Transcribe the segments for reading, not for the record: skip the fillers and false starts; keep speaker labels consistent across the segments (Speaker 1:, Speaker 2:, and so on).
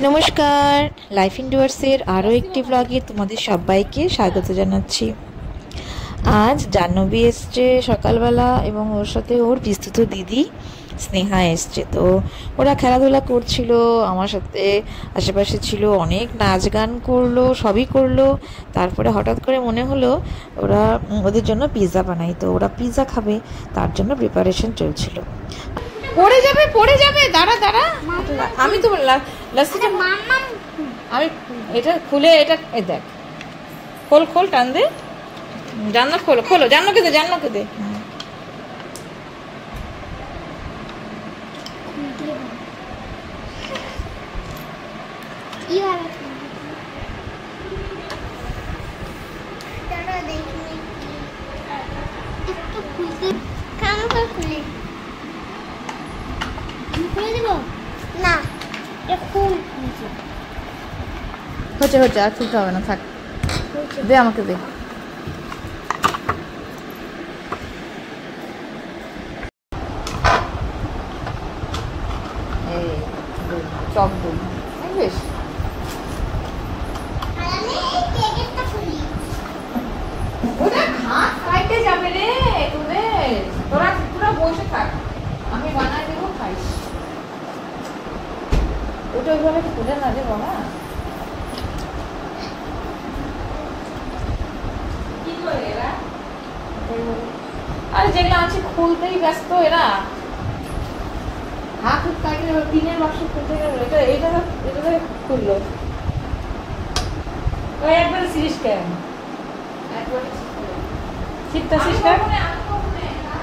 Speaker 1: নমস্কার, লাইফ ইনডোয়ার্সের আরও একটি ব্লগে তোমাদের সবাইকে স্বাগত জানাচ্ছি। আজ জাহ্নবী এসছে সকালবেলা এবং ওর সাথে ওর বিস্তুত দিদি স্নেহা এসছে। তো ওরা খেলাধুলা করছিল আমার সাথে, আশেপাশে ছিল, অনেক নাচ গান করলো, সবই করলো। তারপরে হঠাৎ করে মনে হলো ওদের জন্য পিৎজা বানাই, তো ওরা পিৎজা খাবে, তার জন্য প্রিপারেশন চলছিল। পড়ে যাবে, দাঁড়া দাঁড়া, আমি তো লাস্টিটা আমি এটা খুলে, এটা দেখ, খোল টান দে, জানলা খোলো, জানলাকে দে। হচ্ছে আর খুলতে হবে না, থাক, দে আমাকে দে। চক দই বেশ, খাইতে যাবে রে তোরা বসে থাক, আমি বানাই দেবো, খাইস। ওটা ওইভাবে খুলে না রে বাবা, কি করে এরা, আরে যেগুলো আছে খুলতেই ব্যস্ত এরা। হাত কাটলে টিনের বাক্স খুলতে গেল, এটা খুললো। একবার সিরিজ কেন,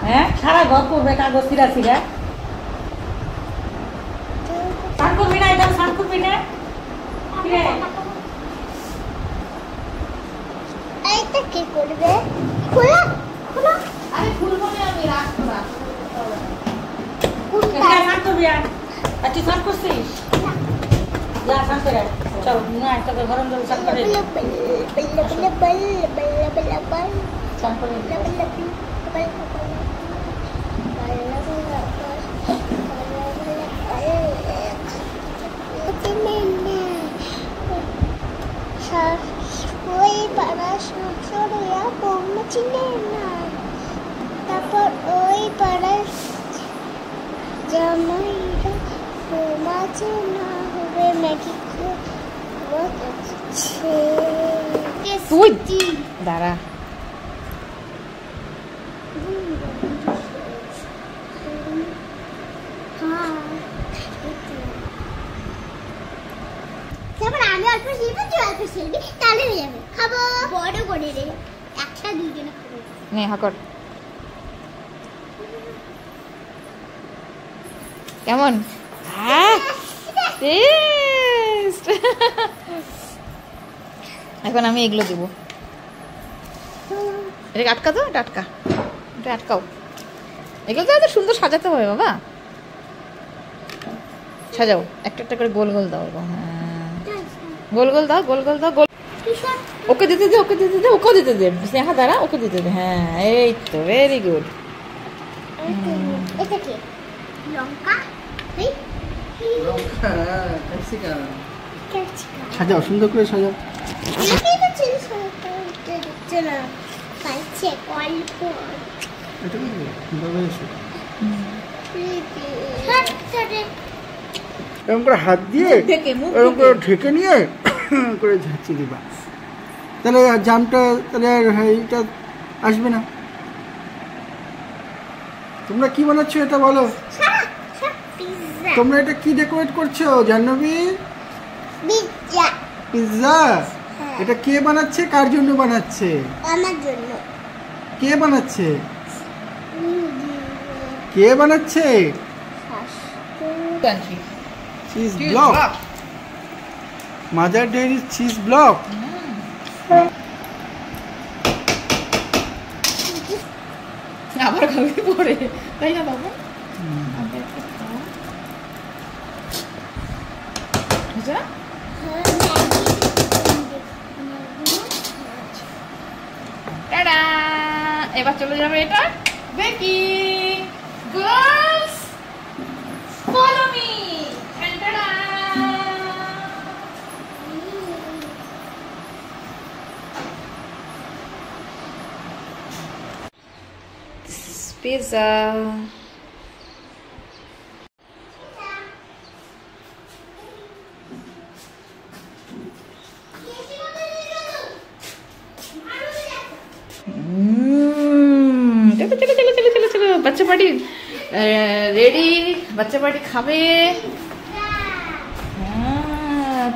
Speaker 1: হ্যাঁ সারা ঘর করবে কাগজ ছিঁড়া স্নান করবি না, এটা স্নান করবি না,
Speaker 2: এইটা কি করবে, খোলা
Speaker 1: আরে খুলবো না আমি, রাখবো না।
Speaker 2: স্নান
Speaker 1: করবি আর তুই স্নান করছিস, যা স্নান করে চল, না একটা গরম জল স্নান করে স্নান করে
Speaker 2: ওই পাড়া সরয়া বৌমা ছিলেন না, তারপর ওই পাড়ার জামাইরা বৌমা চেনা হবে ম্যাগি
Speaker 1: তুই দাঁড়া।
Speaker 2: আমি অল্প শিখবো, তুই অল্প শিখবি, তাহলে হয়ে যাবে। খাবো বড় করে রে, একটা দুইজনে খাবো।
Speaker 1: নে হাকর, কেমন এখন আমি এগুলো দেবো, এটা আটকা তো, এটা আটকাও, এগুলো তো এত সুন্দর সাজাতে হবে বাবা, সাজাও একটা একটা করে গোল দাও, হ্যাঁ গোল দাও, ওকে দিতে দে, ওকে দিতে দে, স্নেহা দাঁড়া, ওকে দিতে দে, হ্যাঁ এই তো, ভেরি গুড।
Speaker 2: এটা কি লঙ্কা,
Speaker 3: সাজাও, সুন্দর করে সাজাও। এরকম করে হাত দিয়ে এরকম করে ঢেকে নিয়ে করে ঝাঁচি দিবা, তাহলে জামটা তাহলে আর এইটা আসবে না। তোমরা কি বানাচ্ছো এটা বলো, তোমরা এটা কি ডেকোরেট করছো জাহ্নবী? পিৎজা। এটা কে বানাচ্ছে, কার জন্য বানাচ্ছে?
Speaker 2: আমার জন্য।
Speaker 3: কে বানাচ্ছে? Cheese block, mother dairy cheese block.
Speaker 1: আবার খাবি পরে, তাই না বাবা? এবার চলে যাবে এটা baking. Girls follow me. Pizza. চলো চলো চলো চলো চলো চলো, বাচ্চা পার্টি রেডি, বাচ্চা পার্টি খাবে,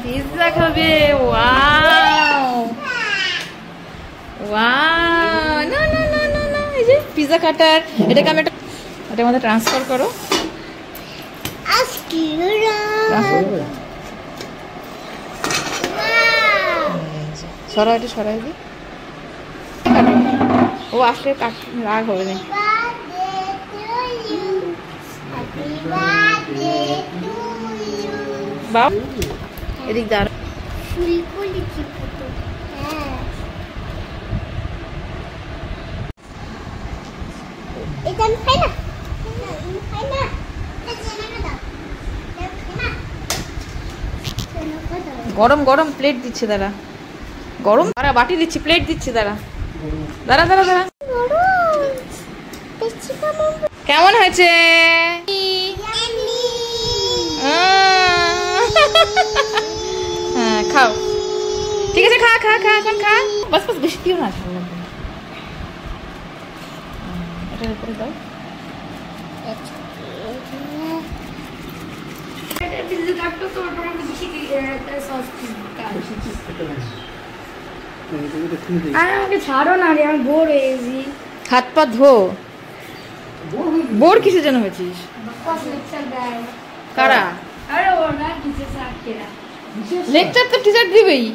Speaker 1: পিৎজা খাবে। ওয়াও ওয়াও, না না না না না, এই যে পিৎজা কাটার, এটাকে আমি এটার মধ্যে ট্রান্সফার করো। সরাই এটা সরাই দি, ও আসলে রাগ হবে না। বাপ এদিক দাঁড়া,
Speaker 2: এটা আমি খাই না, খাই না,
Speaker 1: গরম গরম প্লেট দিচ্ছে, দাঁড়া গরম, দাঁড়া বাটি দিচ্ছি, প্লেট দিচ্ছি, দাঁড়া দাঁড়া দাঁড়া দাঁড়া। কেমন হয়েছে? হ্যাঁ খাও, ঠিক আছে, খা খা খা, এখন খা, বাস বাস, বেশি দিও না, ভালো লাগবে না। এটার উপরে দাও।
Speaker 2: আমাকে ছাড়ো না রে, আমি বোর হয়ে গেছি।
Speaker 1: হাত পা ধো। বোর কিসের জন্য হয়েছিস? কারা? লেকচার তো টিচার দিবেই,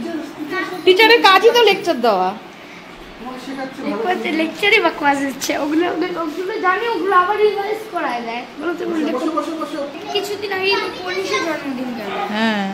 Speaker 1: টিচারের কাজই তো লেকচার দেওয়া।
Speaker 2: লেকচারে বাকওয়াস হচ্ছে, ওগুলো ওগুলো জানি, ওগুলো আবার রিভাইজ করায় দেয়। কিছুদিন আগে 19-এর জন্মদিন গেল।
Speaker 1: হ্যাঁ